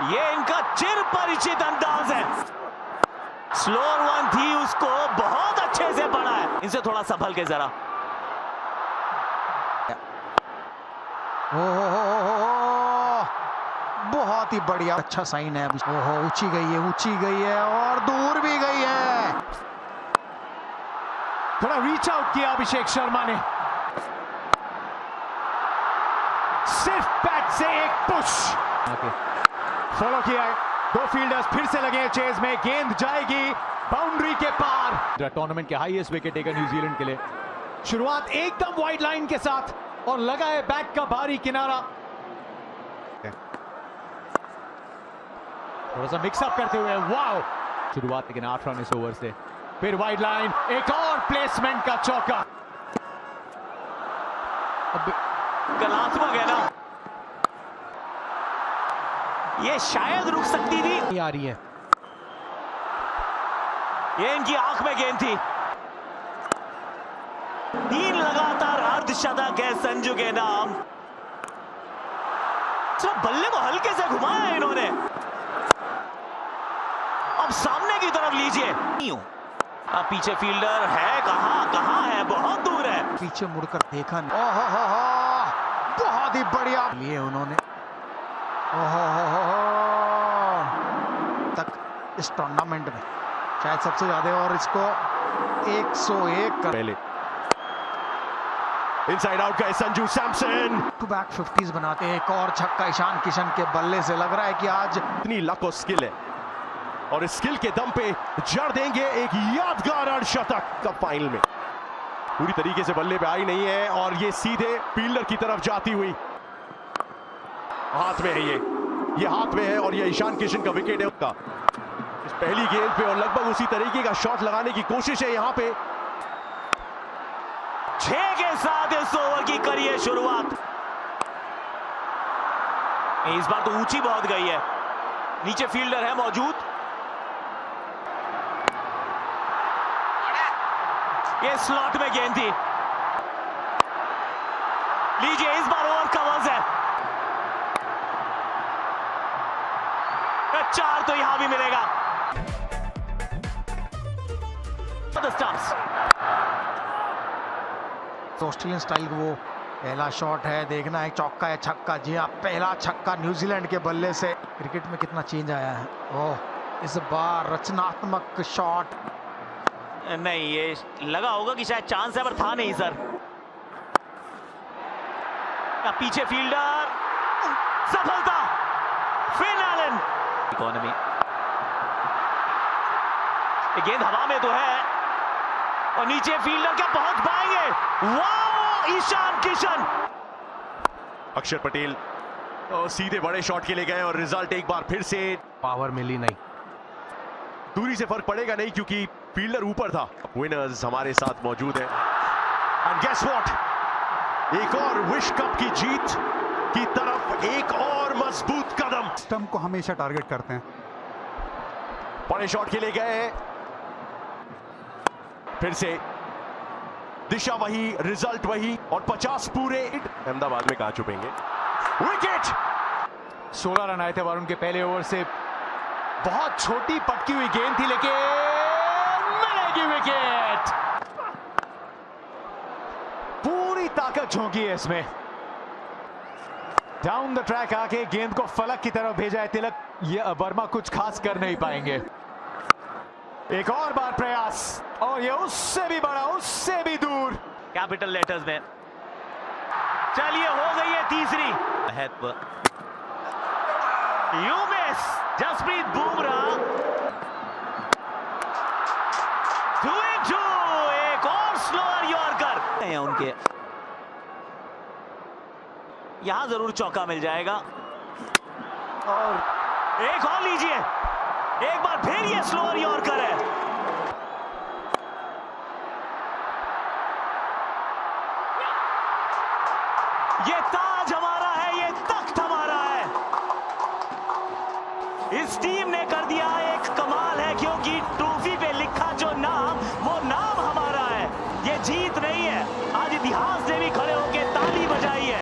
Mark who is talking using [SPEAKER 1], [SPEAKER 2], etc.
[SPEAKER 1] ये इनका चिर परिचित अंदाज है। स्लोअर वन थी, उसको बहुत अच्छे से पढ़ा है। इनसे थोड़ा संभल के जरा।
[SPEAKER 2] बहुत ही बढ़िया, अच्छा साइन है। ओहो, ऊंची गई है और दूर भी गई है।
[SPEAKER 3] थोड़ा रीच आउट किया अभिषेक शर्मा ने, सिर्फ बैट से एक पुश फॉलो किया है। दो फील्डर्स फिर से लगे हैं चेज में, गेंद जाएगी बाउंड्री के पार। टूर्नामेंट के हाईएस्ट विकेट टेकर न्यूजीलैंड के लिए। शुरुआत एकदम वाइड लाइन के साथ और लगा है बैक का भारी किनारा। थोड़ा सा मिक्सअप करते हुए, वाओ शुरुआत लेकिन 8 रन इस ओवर से। फिर वाइड लाइन, एक और प्लेसमेंट का चौका।
[SPEAKER 1] कलात्मक है ना, ये शायद रुक सकती थी।
[SPEAKER 3] आ रही है,
[SPEAKER 1] ये इनकी आंख में गेंद थी। 3 लगातार अर्धशतक है संजू के नाम। सिर्फ बल्ले को हल्के से घुमाया है इन्होंने। अब सामने की तरफ लीजिए। अब पीछे फील्डर है, कहां है, बहुत दूर है।
[SPEAKER 2] पीछे मुड़कर देखा नहीं। बहुत ही बढ़िया लिए उन्होंने। तक इस टूर्नामेंट में शायद सबसे ज्यादा, और इसको 101 कर
[SPEAKER 4] पहले इनसाइड आउट का Sanju Samson.
[SPEAKER 2] To back 50s बनाते हैं। एक और छक्का ईशान किशन के बल्ले से। लग रहा है कि आज
[SPEAKER 4] इतनी लक और स्किल है और इस स्किल के दम पे जड़ देंगे एक यादगार अर्धशतक। कब फाइनल में पूरी तरीके से बल्ले पे आई नहीं है और ये सीधे फील्डर की तरफ जाती हुई हाथ में है। ये हाथ में है और ये ईशान किशन का विकेट है उसका। इस पहली गेंद पे और लगभग उसी तरीके का शॉट लगाने की कोशिश है यहाँ पे।
[SPEAKER 1] 6 के साथ इस ओवर की करिए शुरुआत। इस बार तो ऊंची बहुत गई है, नीचे फील्डर है मौजूद। ये स्लॉट में गेंद थी। लीजिए, इस बार ओवर कवर्स है। 4 तो यहां भी मिलेगा।
[SPEAKER 2] ऑस्ट्रेलियन स्टाइल वो पहला शॉट है। देखना है चौका है छक्का। जी हाँ, पहला छक्का न्यूजीलैंड के बल्ले से। क्रिकेट में कितना चेंज आया है। ओह, इस बार रचनात्मक शॉट
[SPEAKER 1] नहीं, ये लगा होगा कि शायद चांस है, पर था नहीं सर। पीछे फील्डर, सफलता। Finn Allen, economy. गेंद हवा में तो है और नीचे फील्डर क्या पहुंच पाएंगे। वाह, ईशान किशन।
[SPEAKER 4] अक्षर पटेल तो सीधे बड़े शॉट के लिए गए और रिजल्ट एक बार फिर से
[SPEAKER 3] पावर मिली नहीं।
[SPEAKER 4] दूरी से फर्क पड़ेगा नहीं क्योंकि फील्डर ऊपर था। विनर्स हमारे साथ मौजूद है एंड गेस व्हाट, एक और विश्व कप की जीत की तरफ एक और मजबूत कदम।
[SPEAKER 5] स्टंप को हमेशा टारगेट करते हैं।
[SPEAKER 4] बड़े शॉट के लिए गए, फिर से दिशा वही, रिजल्ट वही और 50 पूरे। अहमदाबाद में कहां छुपेंगे। विकेट।
[SPEAKER 3] 16 रन आए थे वरुण के पहले ओवर से। बहुत छोटी पटकी हुई गेंद थी, लेकिन मिलेगी विकेट। पूरी ताकत झोंकी है इसमें। डाउन द ट्रैक आके गेंद को फलक की तरफ भेजा है तिलक। ये वर्मा कुछ खास कर नहीं पाएंगे। एक और बार प्रयास और ये उससे भी बड़ा, उससे भी दूर।
[SPEAKER 1] कैपिटल लेटर्स में। चलिए, हो गई है तीसरी। You miss. जसप्रीत बुमराह 2-2। एक और स्लोअर यॉर्कर है उनके। यहां जरूर चौका मिल जाएगा और एक और लीजिए। एक बार फिर ये स्लोअर यॉर्कर है। ये ताज